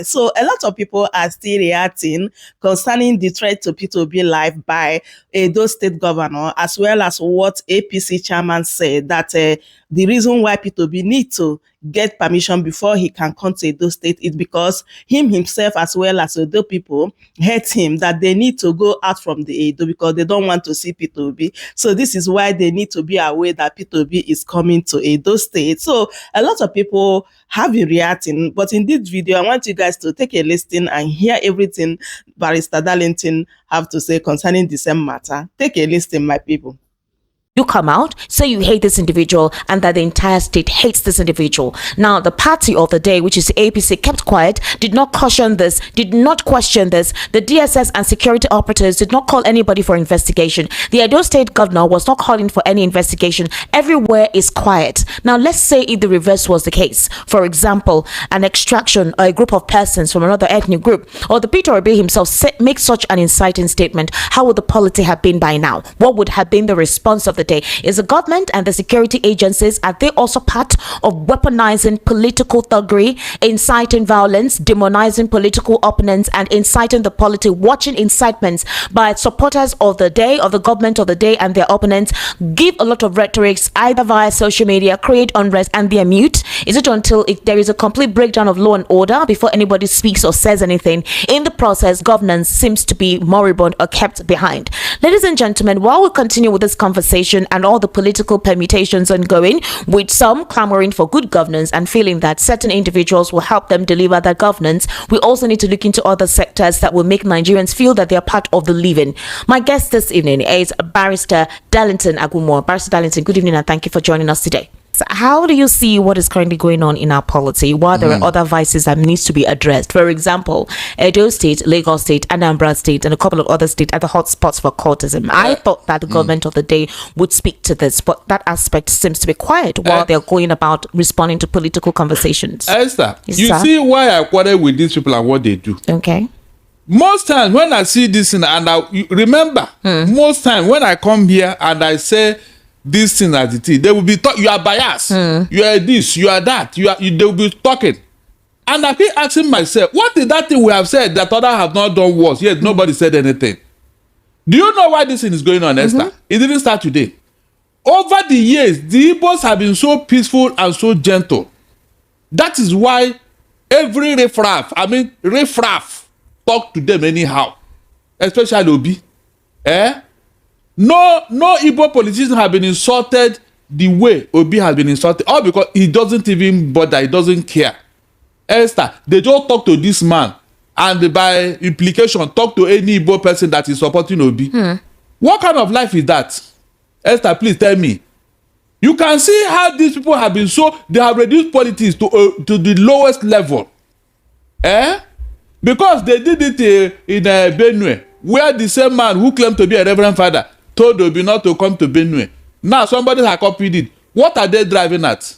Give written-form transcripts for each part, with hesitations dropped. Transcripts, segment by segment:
So a lot of people are still reacting concerning the threat to P2B life by Edo State Governor, as well as what APC chairman said, that the reason why P2B need to get permission before he can come to Edo State is because him himself, as well as Edo people, hate him, that they need to go out from the Edo because they don't want to see P2B. So this is why they need to be aware that P2B is coming to Edo State. So a lot of people have been reacting, but in this video, I want you guys to take a listen and hear everything Barrister Darlington have to say concerning the same matter. Take a listen, my people. You come out, say you hate this individual and that the entire state hates this individual. Now, the party of the day, which is the APC, kept quiet, did not caution this, did not question this. The DSS and security operatives did not call anybody for investigation. The Edo State governor was not calling for any investigation. Everywhere is quiet. Now, let's say if the reverse was the case. For example, an extraction or a group of persons from another ethnic group, or the Peter Obi himself make such an inciting statement, how would the polity have been by now? What would have been the response of the day? Is the government and the security agencies, are they also part of weaponizing political thuggery, inciting violence, demonizing political opponents, and inciting the polity, watching incitements by supporters of the day, of the government of the day and their opponents, give a lot of rhetorics either via social media, create unrest, and they're mute? Is it until there is a complete breakdown of law and order before anybody speaks or says anything? In the process, governance seems to be moribund or kept behind. Ladies and gentlemen, while we continue with this conversation and all the political permutations ongoing, with some clamoring for good governance and feeling that certain individuals will help them deliver that governance, we also need to look into other sectors that will make Nigerians feel that they are part of the living. My guest this evening is Barrister Darlington Agumo. Barrister Darlington, good evening and thank you for joining us today. So how do you see what is currently going on in our polity? While there are other vices that needs to be addressed, for example, Edo State, Lagos State, Anambra State, and a couple of other states are the hotspots for cultism. I thought that the government of the day would speak to this, but that aspect seems to be quiet while they're going about responding to political conversations. Esther, you see why I quarrel with these people and what they do. Okay. Most times when I see this thing, and remember, most times when I come here and I say this thing as it is, they will be you are biased, you are this, you are that, they will be talking. And I keep asking myself, what is that thing we have said that others have not done worse, yet nobody said anything? Do you know why this thing is going on, Esther? It didn't start today. Over the years, the Igbos have been so peaceful and so gentle. That is why every riffraff talk to them anyhow, especially Obi. No Igbo politicians have been insulted the way Obi has been insulted, all because he doesn't even bother, he doesn't care. Esther, they don't talk to this man, and by implication, talk to any Igbo person that is supporting Obi. What kind of life is that? Esther, please tell me. You can see how these people have been they have reduced politics to the lowest level. Because they did it in Benue, where the same man who claimed to be a reverend father told Obi not to come to Benue. Now somebody has copied it. What are they driving at?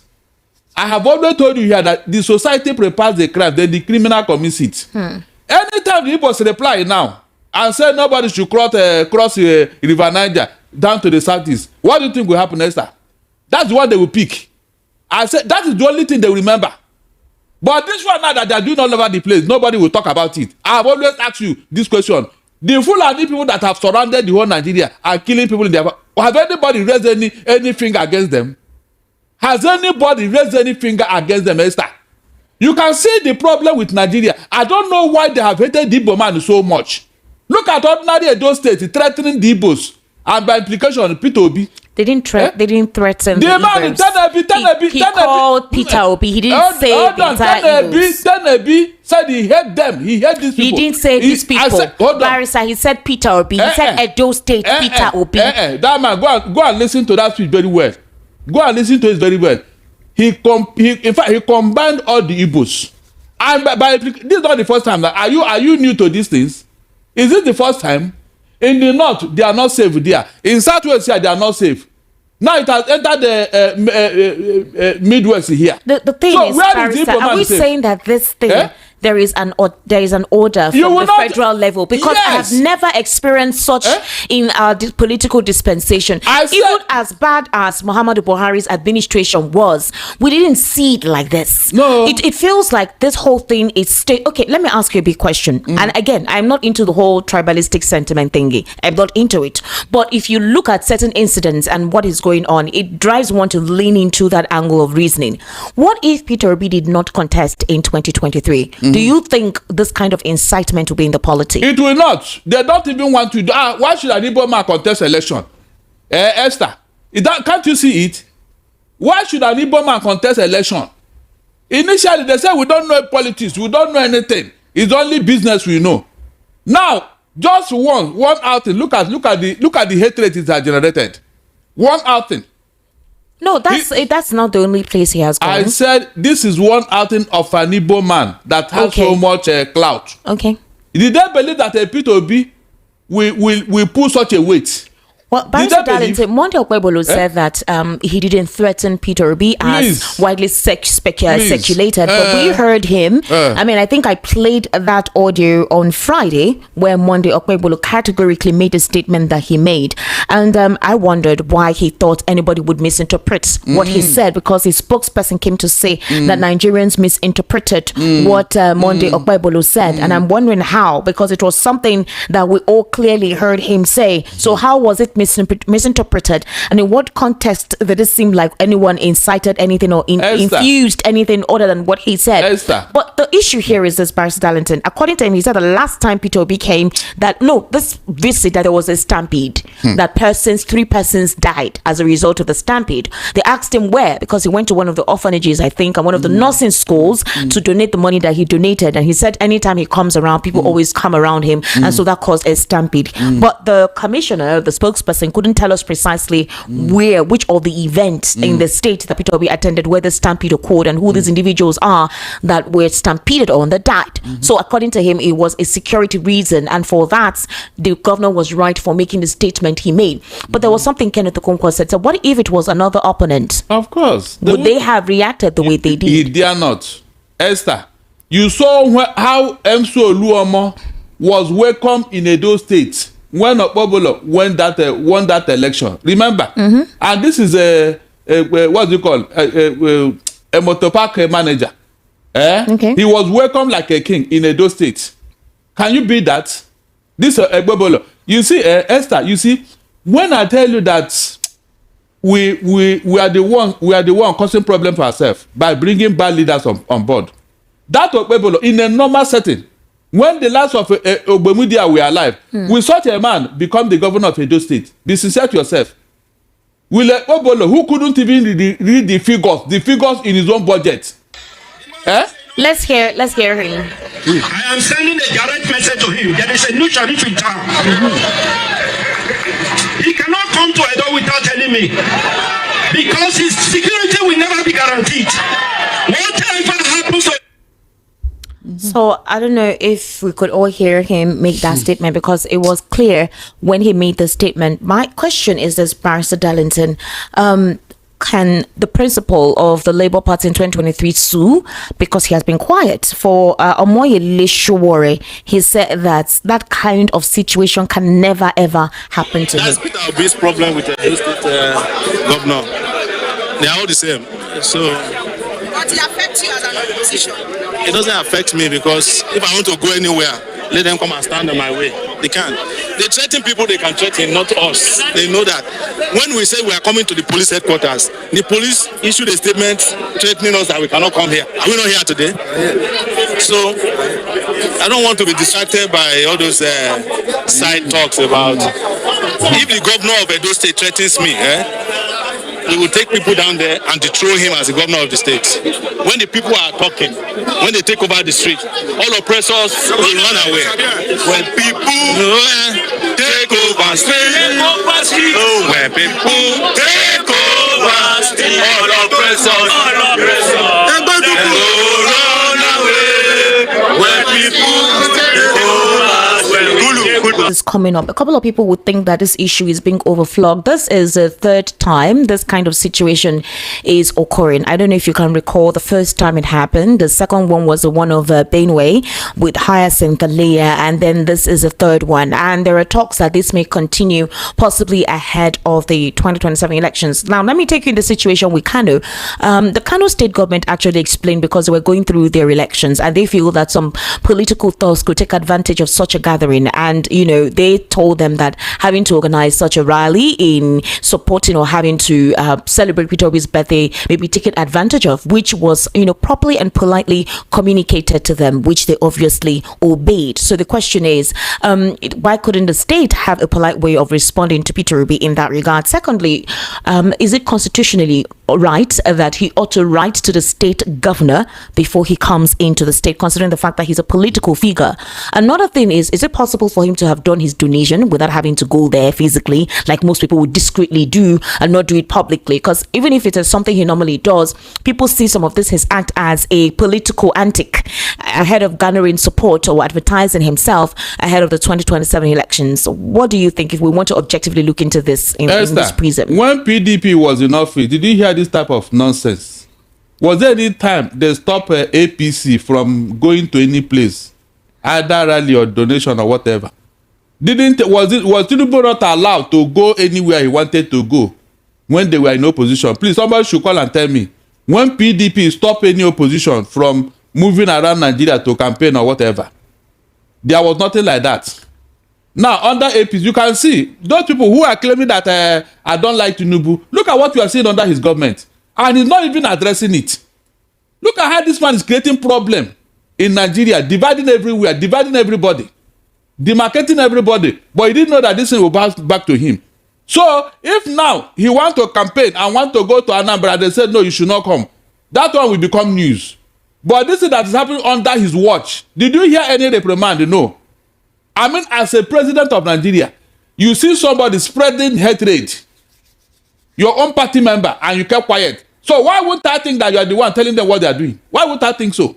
I have always told you here that the society prepares the crime, then the criminal commits it. Anytime the Igbos reply now and say nobody should cross River Niger down to the southeast, what do you think will happen, Esther? That's what they will pick. I said that is the only thing they will remember. But this one now that they are doing all over the place, nobody will talk about it. I have always asked you this question. The Fulani people that have surrounded the whole Nigeria are killing people in their... Have anybody raised any finger against them? Has anybody raised any finger against them, Esther? You can see the problem with Nigeria. I don't know why they have hated the Igbo man so much. Look at ordinary Edo State threatening the Igbos, and by implication, Peter Obi. They didn't threaten the Igbos. He called Peter Obi. He didn't say the entire Igbos. Said he hate them. He hate these people. He didn't say these people. Barrister, he said Peter Obi. He said Edo State, Peter Obi. That man, go and listen to that speech very well. Go and listen to it very well. In fact, he combined all the Igbos. And this is not the first time. Are you new to these things? Is it the first time? In the north, they are not safe there. In southwest here, they are not safe. Now it has entered the Midwest here. The thing is, Barrister, are we saying that this thing there is an order from the federal level, because I have never experienced such in our political dispensation. Even as bad as Muhammadu Buhari's administration was, we didn't see it like this. No, it feels like this whole thing is okay. Let me ask you a big question. And again, I'm not into the whole tribalistic sentiment thingy. I'm not into it. But if you look at certain incidents and what is going on, it drives one to lean into that angle of reasoning. What if Peter Obi did not contest in 2023? Do you think this kind of incitement will be in the polity? It will not. They don't even want to do. Why should an Igbo man contest election? Esther, can't you see it? Why should an Igbo man contest election? Initially, they said we don't know politics, we don't know anything. It's only business we know. Now, just one outing. Look at the hatred it has generated. One outing. No, that's not the only place he has gone. I said this is one outing of an Igbo man that has so much clout. Okay. Did they believe that a Peter Obi will pull such a weight? Well, Barrister Darlington, Monday Akpobholo said that he didn't threaten Peter Obi as widely speculated, but we heard him. I mean, I think I played that audio on Friday where Monday Akpobholo categorically made a statement that he made. And I wondered why he thought anybody would misinterpret what he said, because his spokesperson came to say that Nigerians misinterpreted what Monday Akpobholo said. And I'm wondering how, because it was something that we all clearly heard him say. So how was it misinterpreted, and in what context did it seem like anyone incited anything or infused anything other than what he said? But the issue here is this, Barrister Darlington. According to him, he said the last time Peter Obi came, that this visit, that there was a stampede, that three persons died as a result of the stampede. They asked him where, because he went to one of the orphanages, I think, and one of the nursing schools to donate the money that he donated, and he said anytime he comes around, people always come around him, and so that caused a stampede. But the commissioner, the spokesperson, couldn't tell us precisely which of the events in the state that Peter Obi attended where the stampede occurred, and who these individuals are that were stampeded on that died. So according to him, it was a security reason, and for that the governor was right for making the statement he made. But there was something Kenneth Okonkwo said. So what if it was another opponent? Of course, would they have reacted the way they did? He dare not. Esther, you saw how Emso Oluomo was welcomed in Edo State when Akpobholo won that election. Remember? And this is a what do you call a motor park manager. Okay. He was welcomed like a king in Edo State. Can you beat that? This Akpobholo. You see, Esther. You see, when I tell you that we are the one causing problem for ourselves by bringing bad leaders on board. That Akpobholo in a normal setting. When the last of Ogbemudia were alive, will such a man become the governor of Edo State? Be sincere to yourself. Will Akpobholo, who couldn't even read the figures in his own budget? Let's hear him. I am sending a direct message to him. There is a new sheriff in town. He cannot come to Edo without telling me, because his security will never be guaranteed. Whatever happens to So I don't know if we could all hear him make that statement, because it was clear when he made the statement. My question is this, Barrister Darlington, can the principal of the Labour Party in 2023 sue because he has been quiet? For Omoyele Sowore, he said that kind of situation can never ever happen to him. That's Peter Obi's problem with the state governor. They are all the same. So, but it affects you as an opposition. It doesn't affect me, because if I want to go anywhere, let them come and stand on my way. They can. They threaten people they can threaten, not us. They know that. When we say we are coming to the police headquarters, the police issued a statement threatening us that we cannot come here. Are we not here today? So, I don't want to be distracted by all those side talks about if the governor of Edo State threatens me, we will take people down there and dethrone him as the governor of the state. When the people are talking, when they take over the street, all oppressors will run away. When people take over street, when people take over street, all oppressors will run away. When people take over street. is coming up. A couple of people would think that this issue is being overflogged. This is the third time this kind of situation is occurring. I don't know if you can recall the first time it happened. The second one was the one of Benway with Hyacinth Galea, and then this is the third one. And there are talks that this may continue possibly ahead of the 2027 elections. Now, let me take you in the situation with Kano. The Kano state government actually explained because they were going through their elections and they feel that some political thugs could take advantage of such a gathering, and they told them that having to organize such a rally in supporting or having to celebrate Peter Obi's birthday may be taken advantage of, which was properly and politely communicated to them, which they obviously obeyed. So the question is, why couldn't the state have a polite way of responding to Peter Obi in that regard? Secondly, is it constitutionally right that he ought to write to the state governor before he comes into the state, considering the fact that he's a political figure? Another thing is it possible for him to have done his donation without having to go there physically, like most people would discreetly do and not do it publicly? Because even if it is something he normally does, people see some of this his act as a political antic ahead of garnering support or advertising himself ahead of the 2027 elections. What do you think, if we want to objectively look into this in this prism? When PDP was in office, did you hear this type of nonsense? Was there any time they stop APC from going to any place, either rally or donation or whatever? Was Tinubu not allowed to go anywhere he wanted to go when they were in opposition? Please, somebody should call and tell me when PDP stopped any opposition from moving around Nigeria to campaign or whatever. There was nothing like that. Now, under APC, you can see those people who are claiming that I don't like Tinubu. Look at what you are seeing under his government. And he's not even addressing it. Look at how this man is creating problem in Nigeria, dividing everywhere, dividing everybody, demarcating everybody. But he didn't know that this thing will bounce back to him. So, if now he wants to campaign and want to go to Anambra, they said, no, you should not come. That one will become news. But this is that is happening under his watch. Did you hear any reprimand? No. I mean, as a president of Nigeria, you see somebody spreading hatred, your own party member, and you kept quiet. So why wouldn't I think that you are the one telling them what they are doing? Why wouldn't I think so?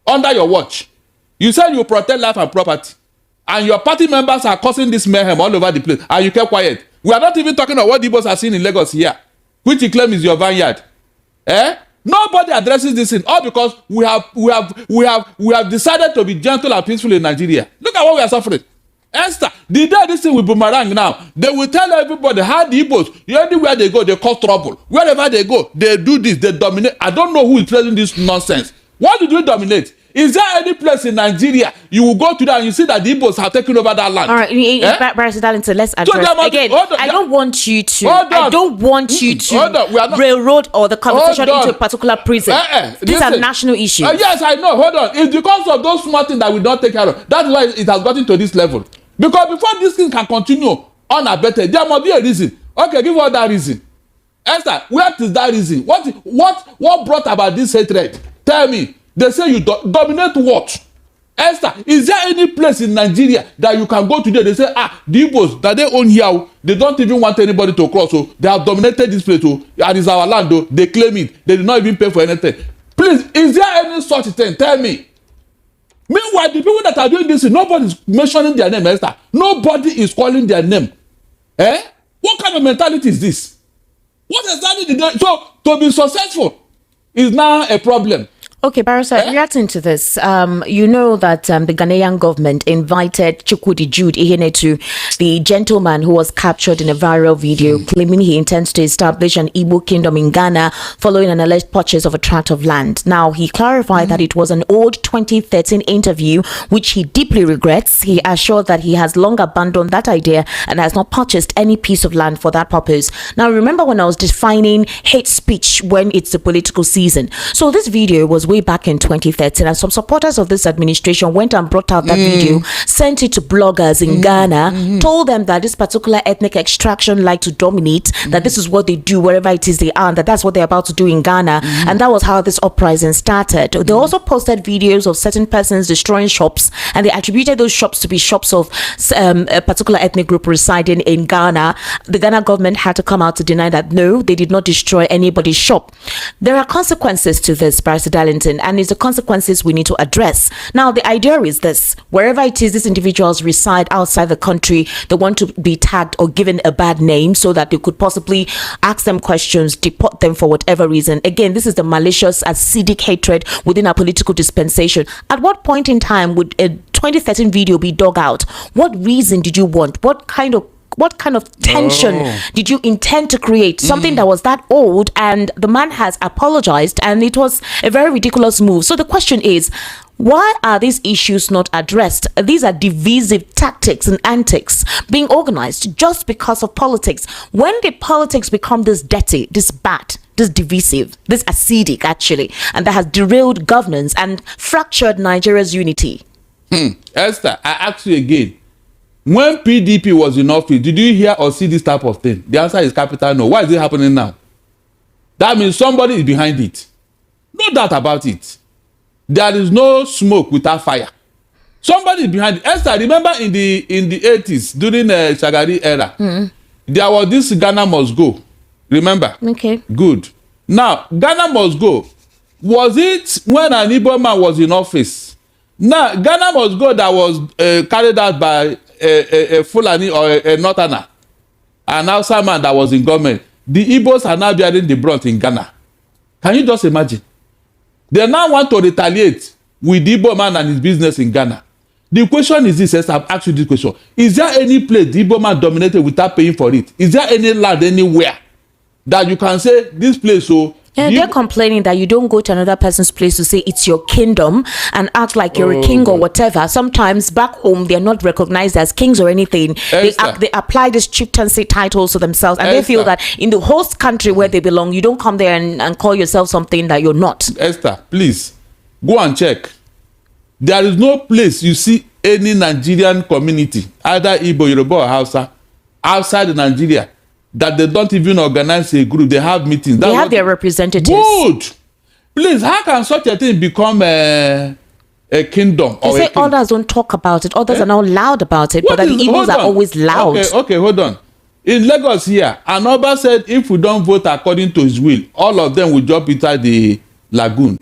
Under your watch. You said you protect life and property, and your party members are causing this mayhem all over the place, and you kept quiet. We are not even talking about what Igbos are seeing in Lagos here, which you claim is your vineyard. Nobody addresses this thing, all because we have decided to be gentle and peaceful in Nigeria. Look at what we are suffering. Esther, the day this thing will boomerang now, they will tell everybody how the Igbos, anywhere they go, they cause trouble. Wherever they go, they do this, they dominate. I don't know who is telling this nonsense. What did we dominate? Is there any place in Nigeria you will go to that and you see that the Igbos have taken over that land? All right, Barrister Darlington, let's address again. I don't want you to. Railroad or the conversation into a particular prison. These are national issues. Yes, I know. Hold on. It's because of those small things that we don't take care of. That's why it has gotten to this level. Because before this thing can continue unabated, there must be a reason. Okay, give us that reason. Esther, where is that reason? What brought about this hatred? Tell me. They say you dominate what? Esther, is there any place in Nigeria that you can go today? They say, the Igbos that they own here, they don't even want anybody to cross. So they have dominated this place. So it is our land. Though. They claim it. They did not even pay for anything. Please, is there any such thing? Tell me. Meanwhile, the people that are doing this, nobody is mentioning their name, Esther. Nobody is calling their name. What kind of mentality is this? What exactly did they... So, to be successful is now a problem. Okay, Barrister, reacting to this, you know that the Ghanaian government invited Chukwudi Jude Ihenetu, the gentleman who was captured in a viral video, claiming he intends to establish an Igbo kingdom in Ghana following an alleged purchase of a tract of land. Now, he clarified that it was an old 2013 interview, which he deeply regrets. He assured that he has long abandoned that idea and has not purchased any piece of land for that purpose. Now, remember when I was defining hate speech when it's the political season? So this video was way back in 2013, and some supporters of this administration went and brought out that video, sent it to bloggers in Ghana, told them that this particular ethnic extraction like to dominate, that this is what they do wherever it is they are, and that's what they're about to do in Ghana, and that was how this uprising started. They also posted videos of certain persons destroying shops, and they attributed those shops to be shops of a particular ethnic group residing in Ghana. The Ghana government had to come out to deny that no, they did not destroy anybody's shop. There are consequences to this, Barrister Darlington. Darlington, and it's the consequences we need to address. Now, the idea is this: wherever it is these individuals reside outside the country, they want to be tagged or given a bad name so that they could possibly ask them questions, deport them for whatever reason. Again, this is the malicious, acidic hatred within our political dispensation. At what point in time would a 2013 video be dug out? What reason did you want? What kind of tension did you intend to create? Something that was that old, and the man has apologized, and it was a very ridiculous move. So the question is, why are these issues not addressed? These are divisive tactics and antics being organized just because of politics. When did politics become this dirty, this bad, this divisive, this acidic actually, and that has derailed governance and fractured Nigeria's unity? Esther, I ask you again. When PDP was in office, did you hear or see this type of thing? The answer is capital no. Why is it happening now? That means somebody is behind it. No doubt about it. There is no smoke without fire. Somebody is behind it. Esther, remember in the 80s, during the Shagari era, there was this Ghana must go. Remember? Okay. Good. Now, Ghana must go. Was it when an Igbo man was in office? Now, Ghana must go that was carried out by a Fulani or a Northerner, an outside man that was in government. The Igbos are now bearing the brunt in Ghana. Can you just imagine? They now want to retaliate with the Igbo man and his business in Ghana. The question is this, I've asked you this question. Is there any place the Igbo man dominated without paying for it? Is there any land anywhere that you can say this place, so yeah, they're complaining that you don't go to another person's place to say it's your kingdom and act like you're a king or whatever. Sometimes back home, they're not recognized as kings or anything. They apply this chieftaincy titles to themselves, and they feel that in the host country where they belong, you don't come there and call yourself something that you're not. Esther, please, go and check. There is no place you see any Nigerian community, either Igbo, Yoruba or Hausa, outside Nigeria, that they don't even organize a group. They have meetings. They have their representatives. Good. Please, how can such a thing become a kingdom? They say others don't talk about it. Others are not loud about it. But the Igbos are always loud. Okay, hold on. In Lagos here, an Oba said if we don't vote according to his will, all of them will jump inside the lagoon.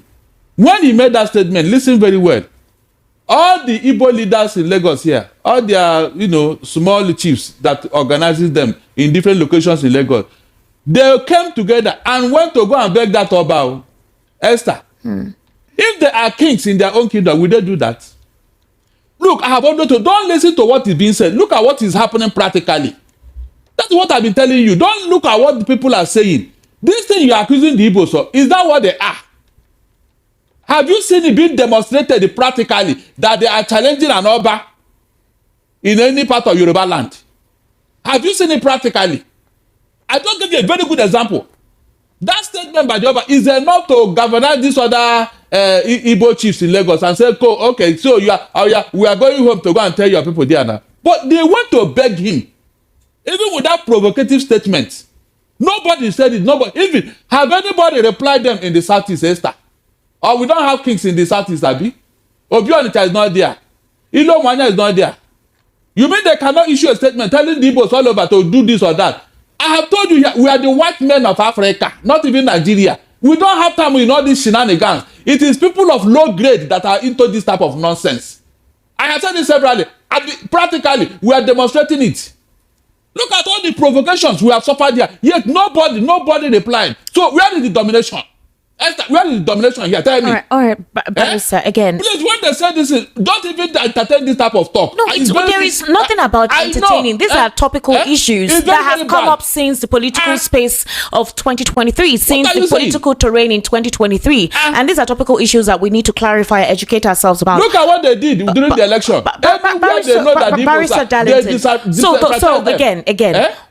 When he made that statement, listen very well. All the Igbo leaders in Lagos here, all their, small chiefs that organizes them in different locations in Lagos, they came together and went to go and beg that Oba, Esther. If they are kings in their own kingdom, will they do that? Look, I have ordered to, don't listen to what is being said. Look at what is happening practically. That's what I've been telling you. Don't look at what the people are saying. This thing you are accusing the Igbos of, is that what they are? Have you seen it being demonstrated practically that they are challenging an Oba in any part of Yoruba land? Have you seen it practically? I don't give you a very good example. That statement by the Oba is enough to galvanize this other Igbo chiefs in Lagos and say, okay, so we are going home to go and tell your people there now. But they went to beg him, even with that provocative statement. Nobody said it. Nobody. Even have anybody replied them in the Southeast, Esther? Or we don't have kings in the Southeast, Abi? Obionicha is not there. Ilo Mwanya is not there. You mean they cannot issue a statement telling the Igbos all over to do this or that? I have told you here, we are the white men of Africa, not even Nigeria. We don't have time in all these shenanigans. It is people of low grade that are into this type of nonsense. I have said this severally. Practically, we are demonstrating it. Look at all the provocations we have suffered here. Yet nobody replied. So where is the domination? Esther, where is the domination here? Tell me. All right, Barrister, again. Please, when they say this, don't even entertain this type of talk. No, there is nothing about entertaining. These are topical issues that have come up since the political space of 2023, since the political terrain in 2023. And these are topical issues that we need to clarify, educate ourselves about. Look at what they did during the election. Barrister Darlington. So again,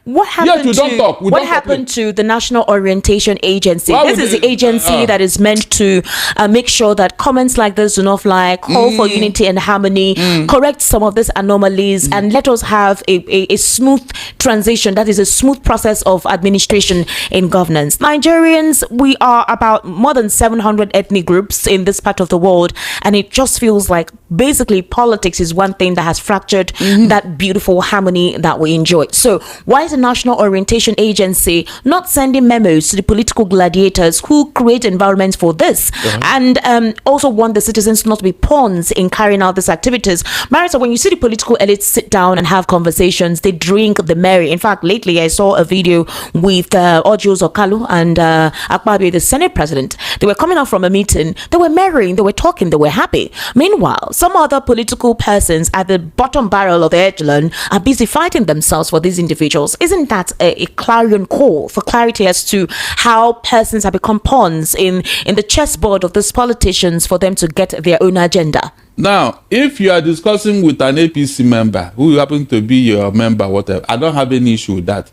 what happened to the National Orientation Agency? This is the agency that is meant to make sure that comments like this do not fly, call for unity and harmony, correct some of these anomalies, and let us have a smooth transition, that is a smooth process of administration in governance. Nigerians, we are about more than 700 ethnic groups in this part of the world, and it just feels like basically politics is one thing that has fractured that beautiful harmony that we enjoy. So why is a national orientation agency not sending memos to the political gladiators who create environments for this, and also want the citizens not to be pawns in carrying out these activities. Barrister, when you see the political elites sit down and have conversations, they drink the merry. In fact, lately I saw a video with Ojos Okalu and Akpobholo, the Senate president. They were coming out from a meeting. They were merrying, they were talking, they were happy. Meanwhile, some other political persons at the bottom barrel of the echelon are busy fighting themselves for these individuals. Isn't that a clarion call for clarity as to how persons have become pawns in the chessboard of these politicians for them to get their own agenda? Now, if you are discussing with an APC member who happen to be your member, whatever, I don't have any issue with that.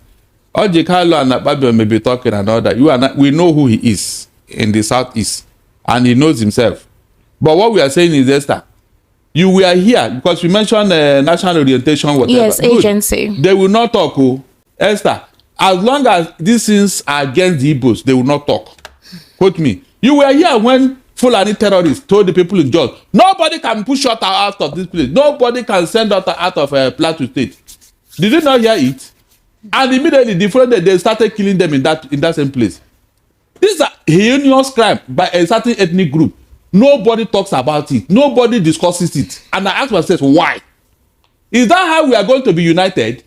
Ojikalo and Akpobholo may be talking and all that. We know who he is in the southeast, and he knows himself. But what we are saying is, Esther, you were here because you mentioned national orientation, whatever. Yes, good. Agency. They will not talk, Esther. As long as these things are against the Igbos, they will not talk. Quote me. You were here when Fulani terrorists told the people in Jos, nobody can push us out of this place. Nobody can send us out of Plateau State. Did you not hear it? And immediately, the following day, they started killing them in that same place. This is a heinous crime by a certain ethnic group. Nobody talks about it. Nobody discusses it. And I ask myself, why? Is that how we are going to be united?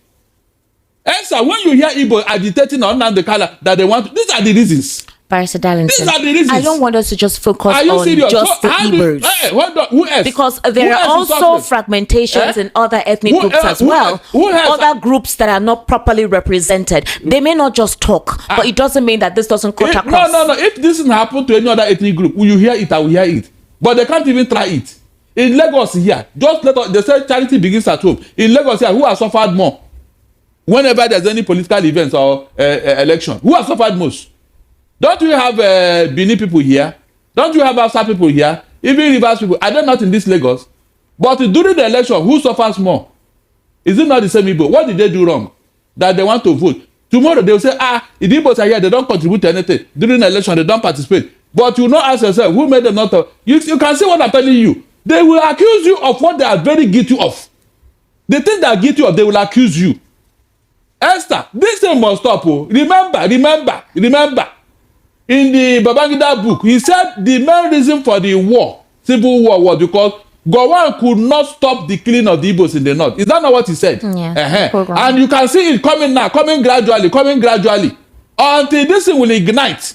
Esther, when you hear Igbo agitating on the color that they want, these are the reasons. Barrister Darlington, These are the reasons. I don't want us to just focus on serious? just the Igbos. Who else? Because there are also fragmentations in other ethnic groups as well. Other groups that are not properly represented. They may not just talk, but it doesn't mean that this doesn't cut across. No. If this happen to any other ethnic group, will you hear it? I will hear it. But they can't even try it. In Lagos here, just let us, they say charity begins at home. In Lagos here, who has suffered more? Whenever there's any political events or election, who has suffered most? Don't we have Benin people here? Don't you have Hausa people here? Even Rivers people. Are they not in this Lagos? But during the election, who suffers more? Is it not the same Igbo? What did they do wrong? That they want to vote. Tomorrow they will say, the Igbos are here, they don't contribute to anything. During the election, they don't participate. But you not ask yourself, who made them not? You can see what I'm telling you. They will accuse you of what they are very guilty of. The thing they are guilty of, they will accuse you. Esther, this thing must stop. Remember. In the Babangida book, he said the main reason for the war, civil war, was because Gowon could not stop the killing of the Igbos in the north. Is that not what he said? Yeah. And you can see it coming now, coming gradually, until this thing will ignite.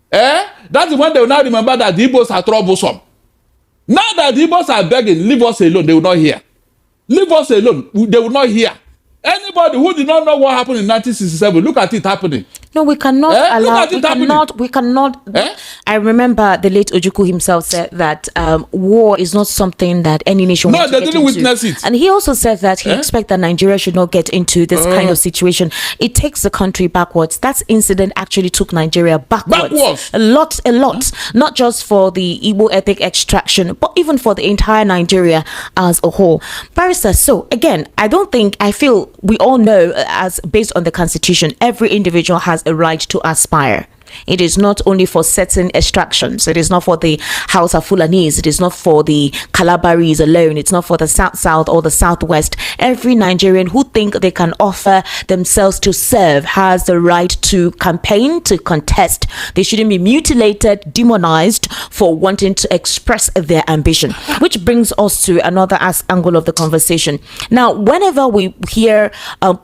That is when they will now remember that the Igbos are troublesome. Now that the Igbos are begging, leave us alone, they will not hear. Leave us alone, they will not hear. Anybody who did not know what happened in 1967, look at it happening. No, we cannot allow. We cannot. I remember the late Ojukwu himself said that war is not something that any nation wants to get into. No, they didn't witness it. And he also said that he expects that Nigeria should not get into this kind of situation. It takes the country backwards. That incident actually took Nigeria backwards. A lot. Not just for the Igbo ethnic extraction, but even for the entire Nigeria as a whole. Barrister, so again, I feel we all know, as based on the Constitution, every individual has a right to aspire. It is not only for certain extractions. It is not for the Hausa Fulanis. It is not for the Calabaris alone. It's not for the South or the Southwest. Every Nigerian who think they can offer themselves to serve has the right to campaign, to contest. They shouldn't be mutilated, demonized for wanting to express their ambition. Which brings us to another angle of the conversation. Now, whenever we hear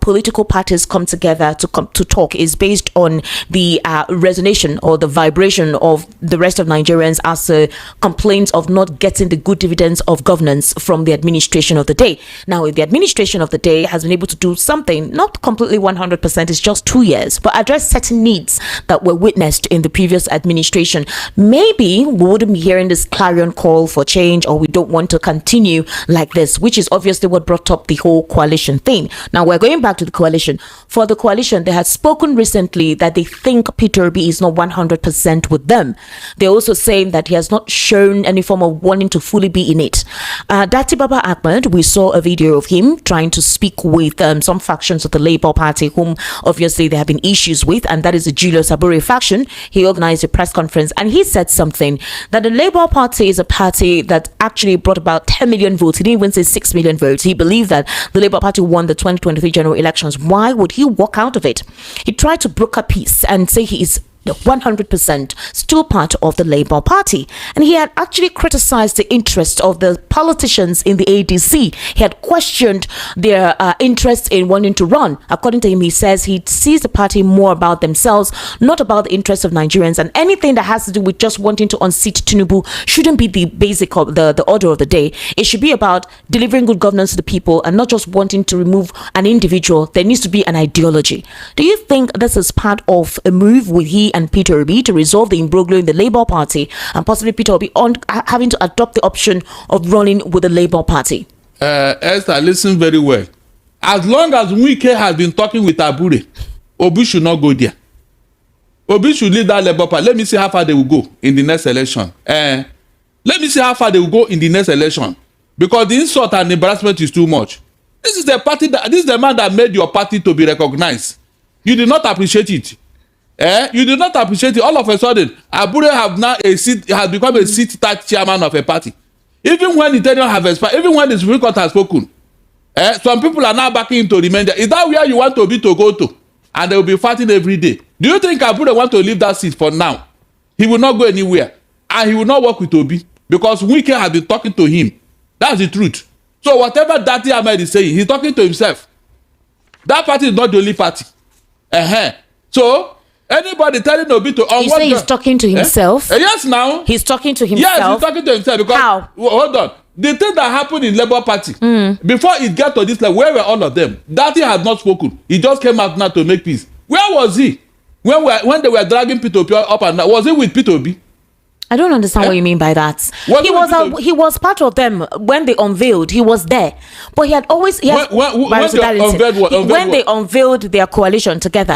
political parties come together to talk, is based on the resonation or the vibration of the rest of Nigerians as a complaint of not getting the good dividends of governance from the administration of the day. Now, if the administration of the day has been able to do something, not completely 100%, it's just 2 years, but address certain needs that were witnessed in the previous administration, maybe we wouldn't be hearing this clarion call for change, or we don't want to continue like this, which is obviously what brought up the whole coalition thing. Now, we're going back to the coalition. For the coalition, they had spoken recently that they think Peter Obi he is not 100% with them. They're also saying that he has not shown any form of wanting to fully be in it. Dati Baba Ahmed, we saw a video of him trying to speak with some factions of the Labour Party, whom obviously there have been issues with, and that is the Julius Abure faction. He organized a press conference and he said something that the Labour Party is a party that actually brought about 10 million votes. He didn't even say 6 million votes. He believed that the Labour Party won the 2023 general elections. Why would he walk out of it? He tried to broker peace and say he is 100% still part of the Labour Party, and he had actually criticized the interest of the politicians in the ADC. He had questioned their interest in wanting to run. According to him, he says he sees the party more about themselves, not about the interests of Nigerians, and anything that has to do with just wanting to unseat Tinubu shouldn't be the basic of the order of the day. It should be about delivering good governance to the people and not just wanting to remove an individual. There needs to be an ideology. Do you think this is part of a move with he and Peter Obi to resolve the imbroglio in the Labour Party, and possibly Peter Obi having to adopt the option of running with the Labour Party? Esther, listen very well. As long as Wike has been talking with Abure, Obi should not go there. Obi should leave that Labour Party. Let me see how far they will go in the next election. Let me see how far they will go in the next election, because the insult and embarrassment is too much. This is the party this is the man that made your party to be recognized. You did not appreciate it. You did not appreciate it. All of a sudden, Abure has become a seat-tagged chairman of a party. Even when the tenure has expired, even when the Supreme Court has spoken, some people are now backing him to remain there. Is that where you want Obi to go to? And they will be fighting every day. Do you think Abure want to leave that seat for now? He will not go anywhere. And he will not work with Obi, because Wike has been talking to him. That's the truth. So whatever Dati Ahmed is saying, he's talking to himself. That party is not the only party. So anybody telling Obi to you say he's talking to himself? Yes, now he's talking to himself. Yes, he's talking to himself, because how? Hold on. The thing that happened in Labour Party before it got to this level, where were all of them? Dati had not spoken. He just came out now to make peace. Where was he when they were dragging Peter Obi up and down? Was he with Peter Obi? I don't understand what you mean by that. He was part of them when they unveiled. He was there, but he had always when they unveiled their coalition together.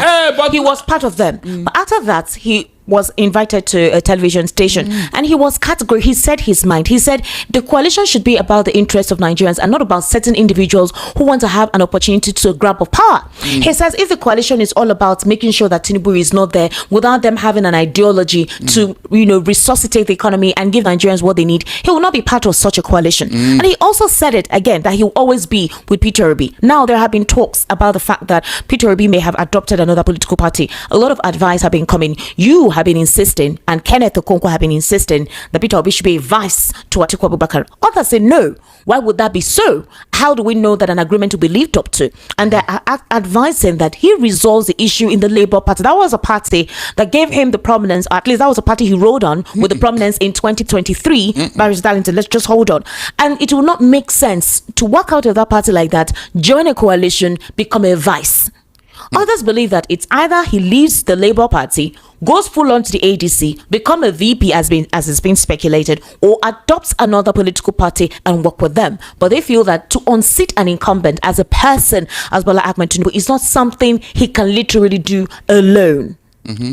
He was part of them. But after that, he was invited to a television station and he was categorical. He said his mind. He said the coalition should be about the interests of Nigerians and not about certain individuals who want to have an opportunity to grab of power. He says if the coalition is all about making sure that Tinubu is not there, without them having an ideology to resuscitate the economy and give Nigerians what they need, he will not be part of such a coalition. And he also said it again that he will always be with Peter Obi. Now there have been talks about the fact that Peter Obi may have adopted another political party. A lot of advice have been coming. You have been insisting, and Kenneth Okonkwo have been insisting, that Peter Obi should be a vice to Atiku Abubakar. Others say no. Why would that be so? How do we know that an agreement will be lived up to? And they're advising that he resolves the issue in the Labour Party. That was a party that gave him the prominence, or at least that was a party he rode on with the prominence in 2023. Barrister Darlington, let's just hold on. And it will not make sense to walk out of that party like that, join a coalition, become a vice. Others believe that it's either he leaves the Labour Party, goes full on to the ADC, become a VP as it's been speculated, or adopts another political party and work with them. But they feel that to unseat an incumbent as a person, as Bola Ahmed Tinubu, is not something he can literally do alone.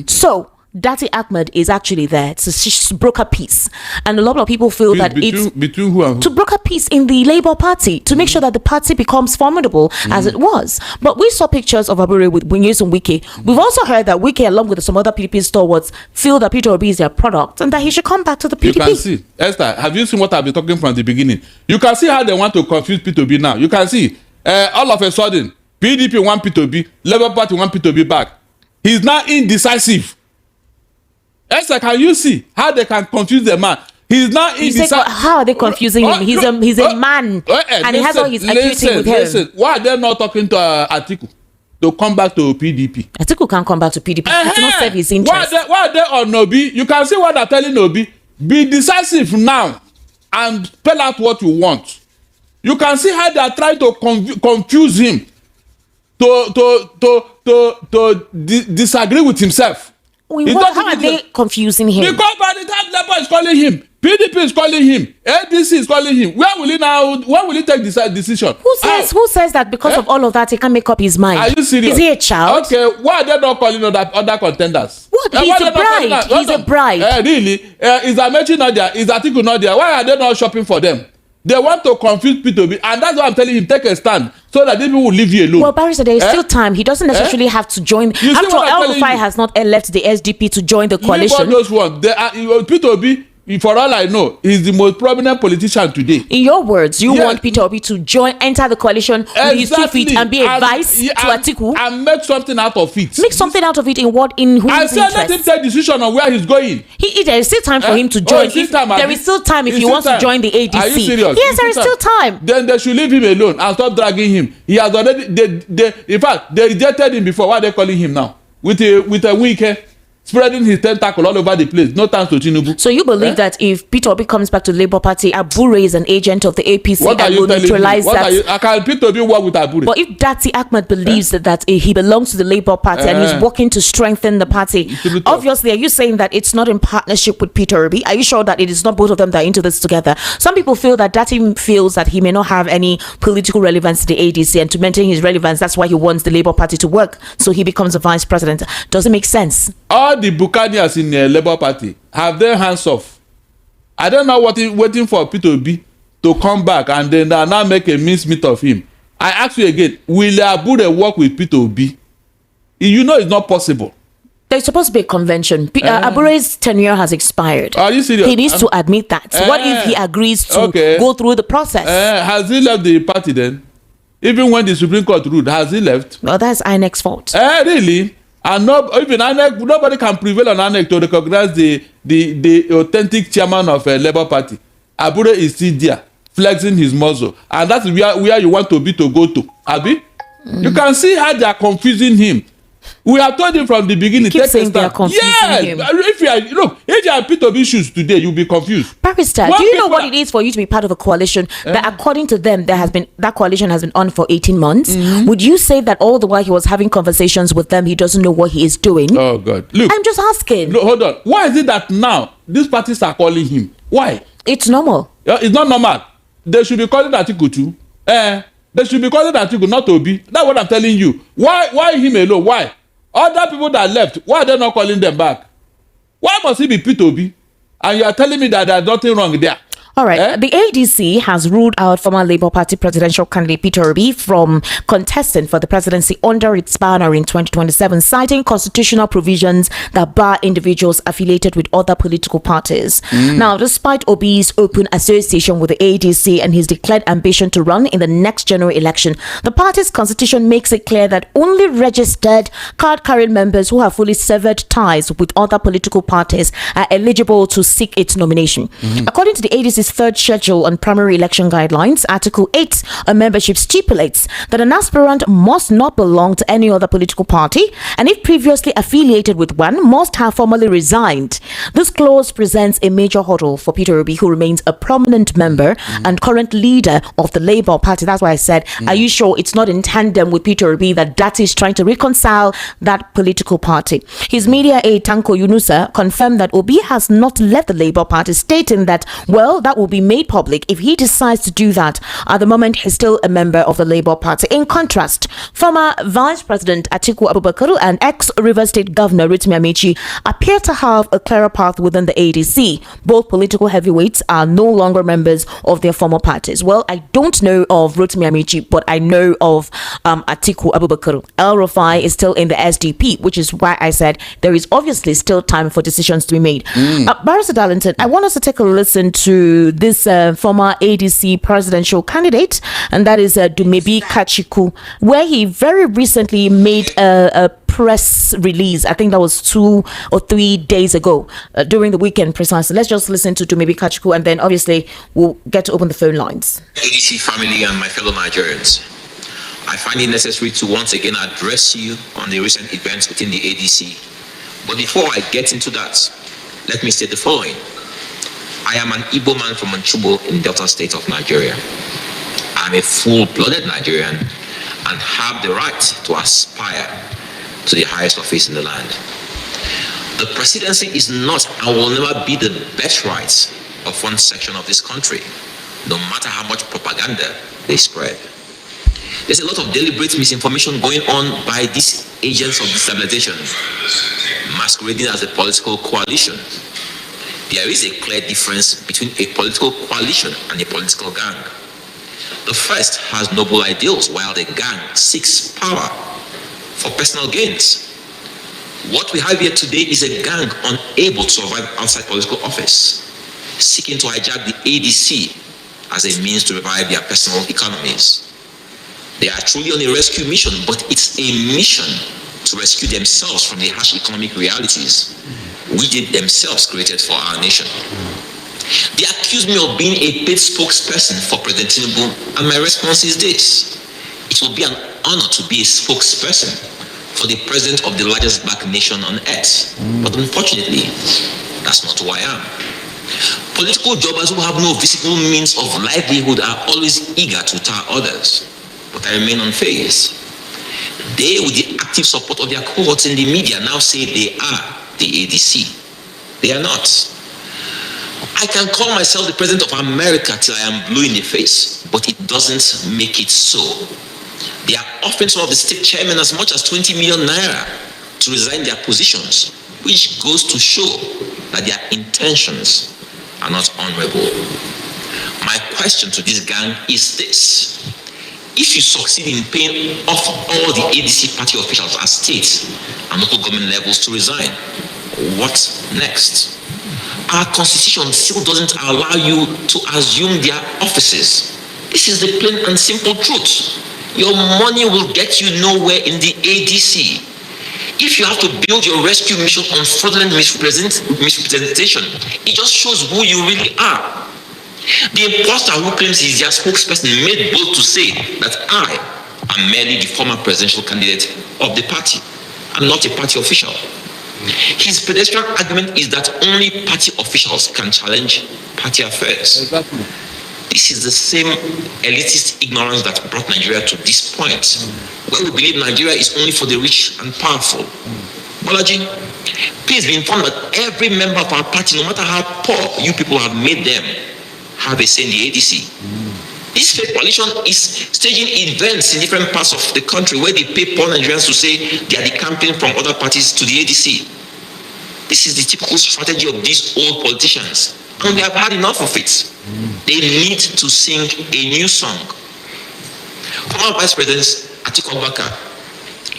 So Dati Ahmed is actually there to broker peace, and a lot of people feel that it's between who and who? To broker peace in the Labour Party, to make sure that the party becomes formidable as it was. But we saw pictures of Abure with Nyesom Wike. We've also heard that Wike, along with some other PDP stalwarts, feel that Peter Obi is their product and that he should come back to the PDP. You can see, Esther, have you seen what I've been talking from the beginning? You can see how they want to confuse Peter Obi now. You can see all of a sudden PDP want Peter Obi, Labour Party want Peter Obi back. He's now indecisive. Esther, can you see how they can confuse the man? He's not indecisive. How are they confusing him? He's a man, and he has all his activity with him. Listen, why are they not talking to Atiku to come back to PDP? Atiku can't come back to PDP. It's not serve his interest. Why are they on Obi? You can see what they're telling Obi. Be decisive now and spell out what you want. You can see how they are trying to confuse him to disagree with himself. How are they confusing him? Because by the time Labour is calling him, PDP is calling him, ADC is calling him, where will he take this decision? Who says that because of all of that he can't make up his mind? Are you serious? Is he a child? Okay, why are they not calling other contenders? What? He's a bride. He's a bride. Really? Is Amechi not there? Is Atiku not there? Why are they not shopping for them? They want to confuse P2B, and that's why I'm telling him, take a stand so that these people will leave you alone. Well, Barrister, there is still time. He doesn't necessarily have to join. After all, El-Rufai has not left the SDP to join the coalition. Those ones, P2B, for all I know, he's the most prominent politician today. In your words, you want Peter Obi to enter the coalition with his 2 feet and be a vice to Atiku? And make something out of it. Make something out of it in what? In whose interest? I said let him take decision on where he's going. There is still time for him to join. There is still time if he wants to join the ADC. Are you serious? Yes, there is still time. Then they should leave him alone and stop dragging him. He has already, in fact, they rejected him before. Why are they calling him now? With a weak hair? Spreading his tentacle all over the place. No thanks to Tinubu. So you believe that if Peter Obi comes back to the Labour Party, Abure is an agent of the APC and will neutralize that? Can Peter Obi work with Abure? But if Dati Ahmed believes that he belongs to the Labour Party and he's working to strengthen the party, obviously, are you saying that it's not in partnership with Peter Obi? Are you sure that it is not both of them that are into this together? Some people feel that Dati feels that he may not have any political relevance to the ADC, and to maintain his relevance, that's why he wants the Labour Party to work, so he becomes a vice president. Does it make sense? All the Buccaneers in the Labour Party have their hands off. I don't know what is waiting for Peter Obi to come back and then now make a mincemeat of him. I ask you again, will Abure work with Peter Obi? You know it's not possible. There's supposed to be a convention. Abure's tenure has expired. Are you serious? He needs to admit that. What if he agrees to go through the process? Has he left the party then? Even when the Supreme Court ruled, has he left? Well, that's INEC's fault. Really? And even INEC, nobody can prevail on INEC to recognize the authentic chairman of a Labour Party. Abure is still there, flexing his muscle, and that's where you want to go to. Abi, you can see how they are confusing him. We have told him from the beginning. Keep saying they are confusing him. If you are P2B shoes today, you'll be confused. Barrister, do you know what it is for you to be part of a coalition that, according to them, that coalition has been on for 18 months? Would you say that all the while he was having conversations with them, he doesn't know what he is doing? Oh God! Look, I'm just asking. Look, hold on. Why is it that now these parties are calling him? Why? It's normal. It's not normal. They should be calling Atiku too. They should be calling Atiku, not Obi. That's what I'm telling you. Why him alone? Why? Other people that left, why are they not calling them back? Why must he be P2B? And you are telling me that there's nothing wrong there. All right. The ADC has ruled out former Labour Party presidential candidate Peter Obi from contesting for the presidency under its banner in 2027, citing constitutional provisions that bar individuals affiliated with other political parties. Now, despite Obi's open association with the ADC and his declared ambition to run in the next general election, the party's constitution makes it clear that only registered card-carrying members who have fully severed ties with other political parties are eligible to seek its nomination. According to the ADC's third schedule on primary election guidelines, Article 8 of membership stipulates that an aspirant must not belong to any other political party, and if previously affiliated with one, must have formally resigned. This clause presents a major hurdle for Peter Obi, who remains a prominent member and current leader of the Labour Party. That's why I said, are you sure it's not in tandem with Peter Obi that is trying to reconcile that political party? His media aide, Tanko Yunusa, confirmed that Obi has not left the Labour Party, stating that, well, that will be made public if he decides to do that. At the moment, he's still a member of the Labour Party. In contrast, former Vice President Akpobholo and ex-Rivers State Governor Rotimi Amechi appear to have a clearer path within the ADC. Both political heavyweights are no longer members of their former parties. Well, I don't know of Rotimi Amechi, but I know of Akpobholo. El-Rufai is still in the SDP, which is why I said there is obviously still time for decisions to be made. Barrister Darlington, I want us to take a listen to this former ADC presidential candidate, and that is Dumebi Kachiku, where he very recently made a press release. I think that was 2 or 3 days ago, during the weekend precisely. Let's just listen to Dumebi Kachiku, and then obviously we'll get to open the phone lines. ADC family and my fellow Nigerians, I find it necessary to once again address you on the recent events within the ADC. But before I get into that, let me state the following. I am an Igbo man from Onitsha in Delta State of Nigeria. I'm a full-blooded Nigerian and have the right to aspire to the highest office in the land. The presidency is not and will never be the birthright of one section of this country, no matter how much propaganda they spread. There's a lot of deliberate misinformation going on by these agents of destabilization, masquerading as a political coalition. There is a clear difference between a political coalition and a political gang. The first has noble ideals, while the gang seeks power for personal gains. What we have here today is a gang unable to survive outside political office, seeking to hijack the ADC as a means to revive their personal economies. They are truly on a rescue mission, but it's a mission to rescue themselves from the harsh economic realities we did themselves created for our nation. They accuse me of being a paid spokesperson for President Tinubu, and my response is this: it will be an honor to be a spokesperson for the president of the largest black nation on earth. But unfortunately, that's not who I am. Political jobbers who have no visible means of livelihood are always eager to tar others, but I remain unfazed. They, with the active support of their cohorts in the media, now say they are the ADC. They are not. I can call myself the president of America till I am blue in the face, but it doesn't make it so. They are offering some of the state chairmen as much as 20 million naira to resign their positions, which goes to show that their intentions are not honorable. My question to this gang is this: if you succeed in paying off all the ADC party officials at state and local government levels to resign, what next? Our constitution still doesn't allow you to assume their offices. This is the plain and simple truth. Your money will get you nowhere in the ADC. If you have to build your rescue mission on fraudulent misrepresentation, it just shows who you really are. The imposter who claims he's their spokesperson made bold to say that I am merely the former presidential candidate of the party. I'm not a party official. His pedestrian argument is that only party officials can challenge party affairs. Exactly. This is the same elitist ignorance that brought Nigeria to this point, where we believe Nigeria is only for the rich and powerful. Bolaji, please be informed that every member of our party, no matter how poor you people have made them, have a say in the ADC. This fake coalition is staging events in different parts of the country where they pay poor Nigerians to say they are decamping from other parties to the ADC. This is the typical strategy of these old politicians, and we have had enough of it. They need to sing a new song. Former Vice President Akpobholo,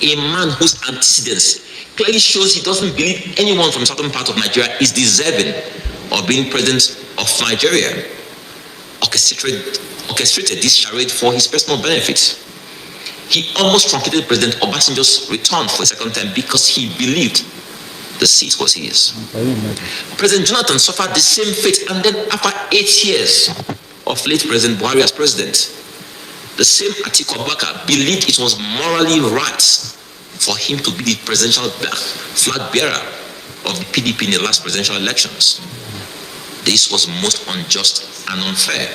a man whose antecedents clearly shows he doesn't believe anyone from the southern part of Nigeria is deserving of being president of Nigeria, orchestrated this charade for his personal benefit. He almost truncated President Obasanjo's return for a second time because he believed the seat was his. President Jonathan suffered the same fate, and then after 8 years of late President Buhari as president, the same Akpobholo believed it was morally right for him to be the presidential flag bearer of the PDP in the last presidential elections. This was most unjust and unfair,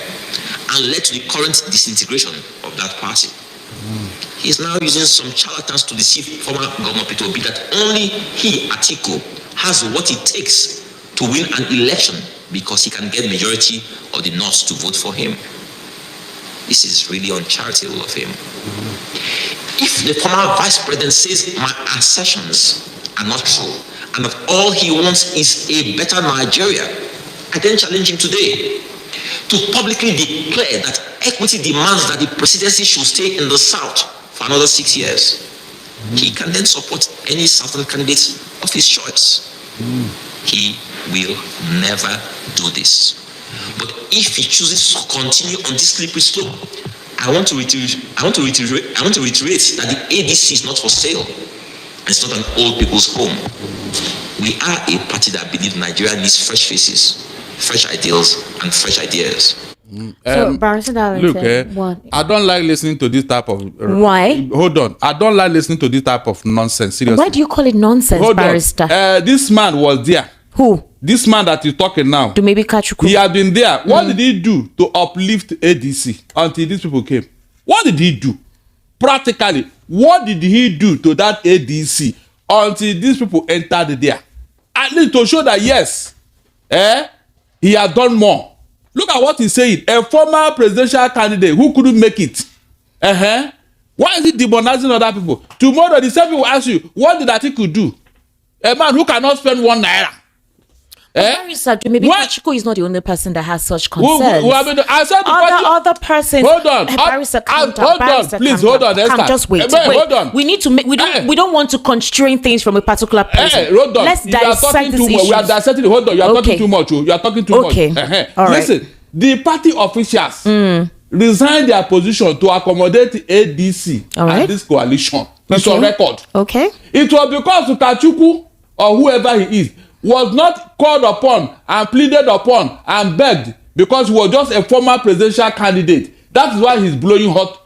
and led to the current disintegration of that party. He is now using some charlatans to deceive former Governor Peter Obi that only he, Atiku, has what it takes to win an election because he can get majority of the North to vote for him. This is really uncharitable of him. If the former vice president says my assertions are not true, and that all he wants is a better Nigeria, I then challenge him today to publicly declare that equity demands that the presidency should stay in the South for another 6 years. He can then support any Southern candidate of his choice. He will never do this. But if he chooses to continue on this slippery slope, I want to reiterate that the ADC is not for sale. It's not an old people's home. We are a party that believes Nigeria needs fresh faces, fresh ideals, and fresh ideas. So, Barrister Darlington, look, I don't like listening to this type of. Why? Hold on. I don't like listening to this type of nonsense. Seriously. Why do you call it nonsense, Hold Barrister? on. This man was there. Who? This man that is talking now. To maybe Kachuku. He had been there. What did he do to uplift ADC until these people came? What did he do? Practically, what did he do to that ADC until these people entered there? at least to show that yes, he has done more. Look at what he's saying. A former presidential candidate who couldn't make it. Why is he demonizing other people? Tomorrow the same people will ask you, what did Atiku do? A man who cannot spend 1 naira. Barrister, maybe Kachiko is not the only person that has such concerns. I said other persons. Hold on. Barrister, Hold on. Please hold on. Just wait. Hold on. We need to make. We don't want to constrain things from a particular person. Hold on. Let's dissect this issue. We are dissecting. Hold on. You are talking too much. You are talking too much. All right. Listen, the party officials resigned their position to accommodate ADC and this coalition. It's on record. Okay. It was because Kachukwu or whoever he is was not called upon and pleaded upon and begged because he was just a former presidential candidate. That is why he's blowing hot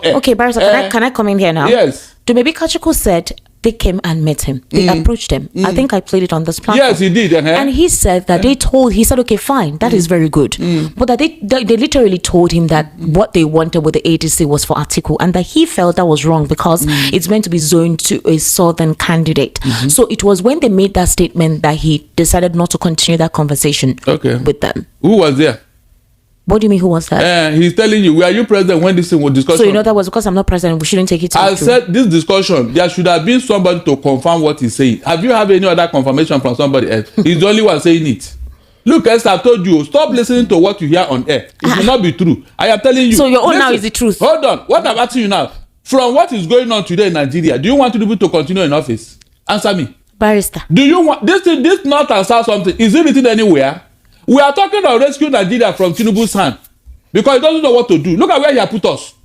air. Okay, Barrister, can I come in here now? Yes. Maybe Kachiko said they came and met him. They approached him. I think I played it on this platform. Yes, he did. And he said that he said, okay, fine, that is very good. But that they literally told him that what they wanted with the ADC was for Atiku, and that he felt that was wrong because it's meant to be zoned to a southern candidate. So it was when they made that statement that he decided not to continue that conversation with them. Who was there? What do you mean, who was that? He's telling you, were you present when this thing was discussed? So you know that was because I'm not present, we shouldn't take it to I said this discussion, there should have been somebody to confirm what he's saying. Have you had any other confirmation from somebody else? He's the only one saying it. Look, Esther, I've told you, stop listening to what you hear on air. It will not be true. I am telling you. So your own now is the truth. Hold on. What I'm asking you now, from what is going on today in Nigeria, do you want people to continue in office? Answer me. Barrister. Do you want this North and South something? Is it written anywhere? We are talking about rescue Nigeria from Tinubu's hand because he doesn't know what to do. Look at where he has put us.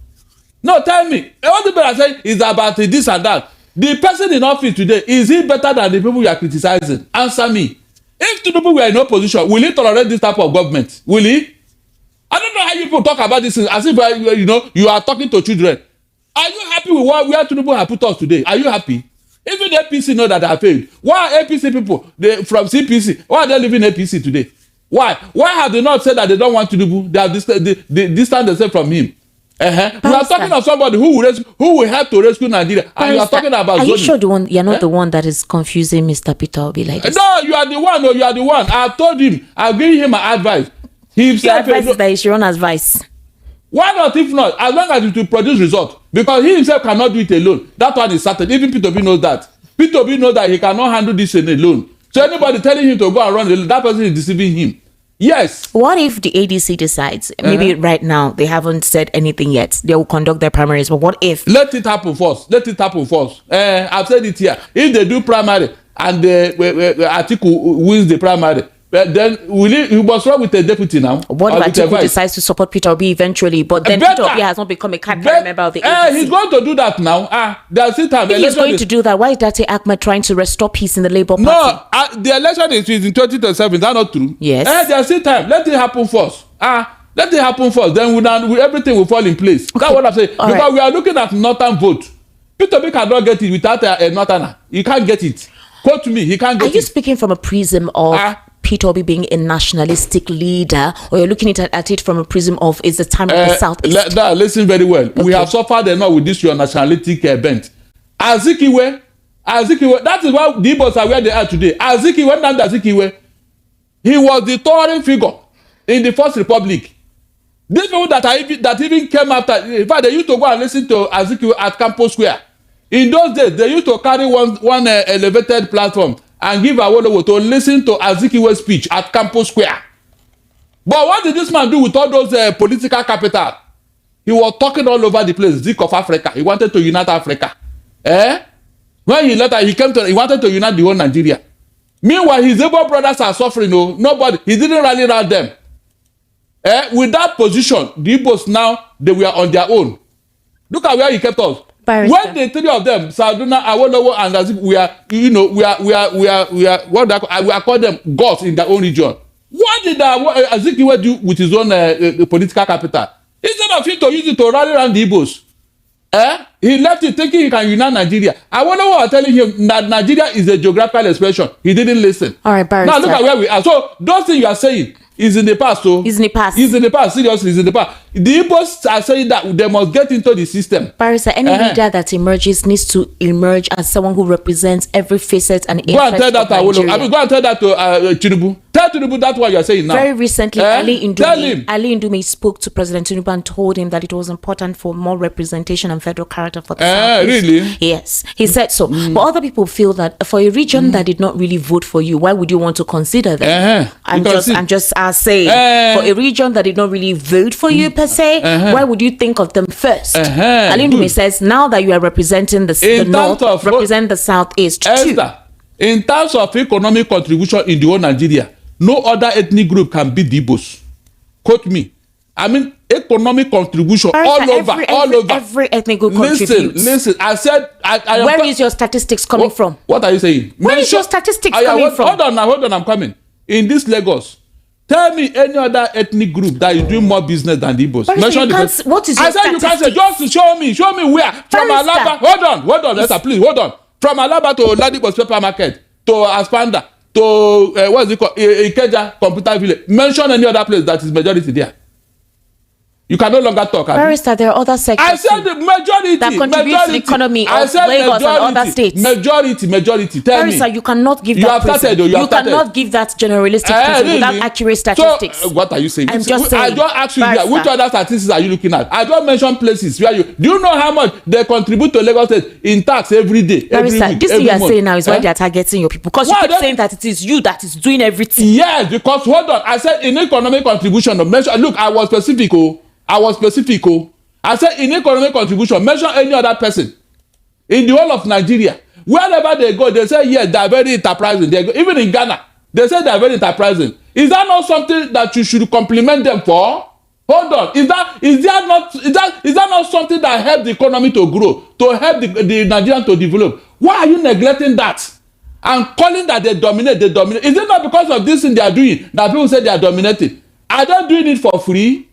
No, tell me. What people are saying is about this and that. The person in office today, is he better than the people you are criticizing? Answer me. If Tinubu were in opposition, will he tolerate this type of government? Will he? I don't know how you people talk about this as if you are talking to children. Are you happy with where Tinubu has put us today? Are you happy? Even the APC know that they have failed. Why are APC people from CPC? Why are they leaving APC today? Why have they not said that they don't want Tinubu? They have distanced themselves from him. We are talking of somebody who will help to rescue Nigeria, and you are talking about. Are you sure you're not the one that is confusing Mr. Peter Obi like this? No, you are the one. No, you are the one. I have told him. I've given him my advice. He himself. Your advice is that he should run advice. Why not? If not, as long as it will produce result, because he himself cannot do it alone. That one is certain. Even Peter Obi knows that. Peter Obi knows that he cannot handle this alone. So anybody telling him to go and run alone, that person is deceiving him. Yes. What if the ADC decides, maybe right now, they haven't said anything yet, they will conduct their primaries, but what if? Let it happen first. I've said it here. If they do primary and Atiku wins the primary, then he must run with a deputy now. What if Atiku decides to support Peter Obi eventually, but then Peter Obi has not become a cabinet member of the ADC? He's going to do that now. There's still time. If he's going to do that, why is Date Ahmed trying to restore peace in the Labour Party? No, the election is in 2027. Is that not true? Yes. There's still time. Let it happen first. Let it happen first. Then everything will fall in place. Okay. That's what I'm saying. Because we are looking at northern vote. Peter Obi cannot get it without a northerner. He can't get it. Quote me. He can't get it. Are you speaking from a prism of Peter Obi being a nationalistic leader, or you're looking at it from a prism of is the time of the Southeast? Listen very well. Okay. We have suffered enough with this your nationalistic bent. Azikiwe, that is why the Igbos are where they are today. Azikiwe, he was the towering figure in the First Republic. These people that even came after, in fact, they used to go and listen to Azikiwe at Campus Square. In those days, they used to carry one elevated platform and give Wotowoto to listen to Azikiwe's speech at Campus Square. But what did this man do with all those political capital? He was talking all over the place, Zik of Africa. He wanted to unite Africa. When he wanted to unite the whole Nigeria. Meanwhile, his Igbo brothers are suffering. Nobody, he didn't rally around them. With that position, the Igbos now, they were on their own. Look at where he kept us. Barrister. When the three of them, Saduna, Awolowo, and Azikiwe, we are called them gods in their own region. What did Azikiwe do with his own political capital? Instead of him to use it to rally around the Igbos, he left it thinking he can unite Nigeria. Awolowo was telling him that Nigeria is a geographical expression. He didn't listen. All right, Barrister. Now look at where we are. So those things you are saying is in the past. So is in the past. Is in the past. Seriously, is in the past. The Igbos are saying that they must get into the system. Barrister, any leader that emerges needs to emerge as someone who represents every facet and go and tell that to Nigeria. I mean, go and tell that to Tinubu. Tell Tinubu that's what you're saying now. Very recently, Ali Indume spoke to President Tinubu and told him that it was important for more representation and federal character for the Southeast. Really? Yes, he said so. But other people feel that for a region that did not really vote for you, why would you want to consider them? I'm just saying, for a region that did not really vote for you per se, why would you think of them first? Ali Indume says, now that you are representing the North, represent the Southeast too. In terms of economic contribution in the whole Nigeria, no other ethnic group can beat the Igbos. Quote me. I mean, economic contribution all over. Every ethnic group contributes. Listen. I said, where is your statistics coming from? What are you saying? Where is your statistics coming from? Hold on, I'm coming. In this Lagos, tell me any other ethnic group that is doing more business than the Igbos. What is your statistics? I said you can't say, just show me where. From Alaba, hold on, Lester, please, hold on. From Alaba to Ladipo's Paper Market, to Aspanda, to what's it called, Ikeja Computer Village. Mention any other place that is majority there. You can no longer talk. Barrister, there are other sectors. I said the majority that contribute to the economy of Lagos and other states. Majority. Tell Barrister, me. you cannot give that. You cannot give that generalistic really? Without accurate statistics. So, what are you saying? I'm just saying. I don't ask you which other statistics are you looking at? I don't mention places where you. Do you know how much they contribute to Lagos State in tax every day? Barrister, every week, this thing you are saying now is why they are targeting your people, because you keep saying that it is you that is doing everything. Yes, because hold on, I said in economic contribution. Look, I was specific. I said in economic contribution, mention any other person in the whole of Nigeria. Wherever they go, they say yes, they are very enterprising. Even in Ghana, they say they are very enterprising. Is that not something that you should compliment them for? Hold on, is that not something that helps the economy to grow, to help the Nigerian to develop? Why are you neglecting that and calling that they dominate? Is it not because of this thing they are doing that people say they are dominating? Are they doing it for free?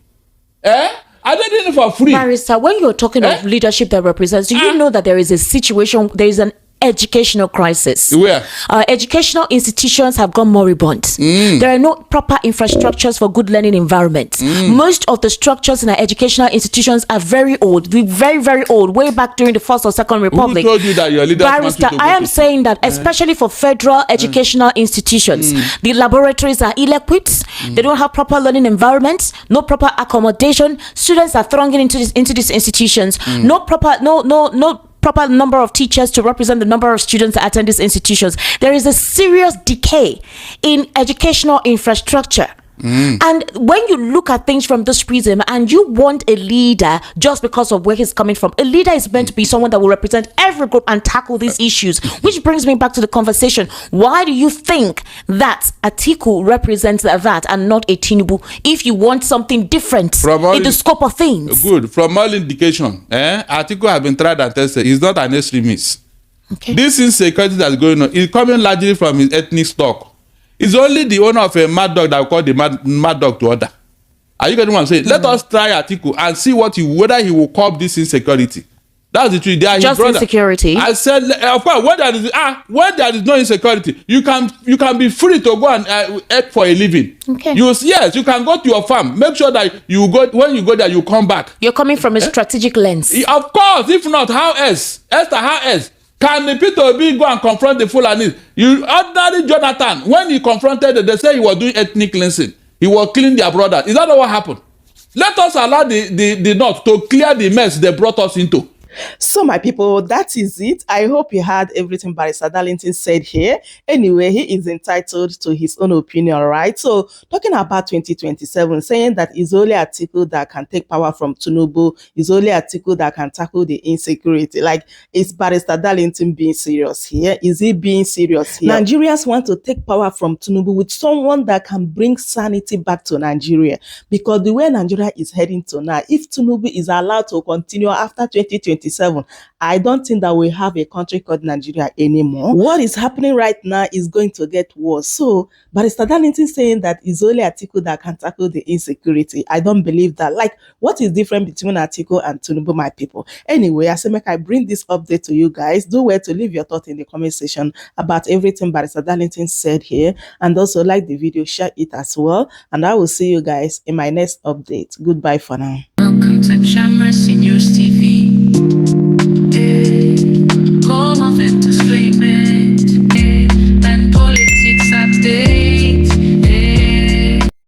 Are they doing it for free? Barrister, when you're talking of leadership that represents, do you know that there is a situation, there is an educational crisis? Where? Educational institutions have gone moribund. There are no proper infrastructures for good learning environments. Most of the structures in our educational institutions are very old, very, very old, way back during the First or Second Republic. Who told you that your leaders Barrister, I am saying that especially for federal educational institutions, the laboratories are ill-equipped. They don't have proper learning environments, no proper accommodation. Students are thronging into these institutions. No proper number of teachers to represent the number of students that attend these institutions. There is a serious decay in educational infrastructure. And when you look at things from this prism and you want a leader just because of where he's coming from, a leader is meant to be someone that will represent every group and tackle these issues, which brings me back to the conversation. Why do you think that Atiku represents that and not a Tinubu if you want something different in the scope of things? Good. From all indication, Atiku has been tried and tested. He's not an extremist. Okay. This insecurity that's going on is coming largely from his ethnic stock. It's only the owner of a mad dog that will call the mad dog to order. Are you getting what I'm saying? Let us try Atiku and see whether he will curb this insecurity. That's the truth. Just insecurity. I said, of course, when there is no insecurity, you can be free to go and act for a living. Okay. Yes, you can go to your farm. Make sure that when you go there, you come back. You're coming from a strategic lens. Of course. If not, how else? Esther, how else? Can the Peter Obi go and confront the Fulanis? Ordinary Jonathan, when he confronted them, they say he was doing ethnic cleansing. He was killing their brothers. Is that not what happened? Let us allow the North to clear the mess they brought us into. So my people, that is it. I hope you heard everything Barrister Darlington said here. Anyway, he is entitled to his own opinion, right? So talking about 2027, saying that it's only Atiku that can take power from Tinubu, it's only Atiku that can tackle the insecurity. Like, is Barrister Darlington being serious here? Is he being serious here? Nigerians want to take power from Tinubu with someone that can bring sanity back to Nigeria, because the way Nigeria is heading to now, if Tinubu is allowed to continue after 2027, I don't think that we have a country called Nigeria anymore. What is happening right now is going to get worse. So Barrister Darlington saying that it's only Atiku that can tackle the insecurity, I don't believe that. Like, what is different between Atiku and Tinubu, my people? Anyway, I say make I bring this update to you guys. Do well to leave your thought in the comment section about everything Barrister Darlington said here, and also like the video, share it as well, and I will see you guys in my next update. Goodbye for now. Shammer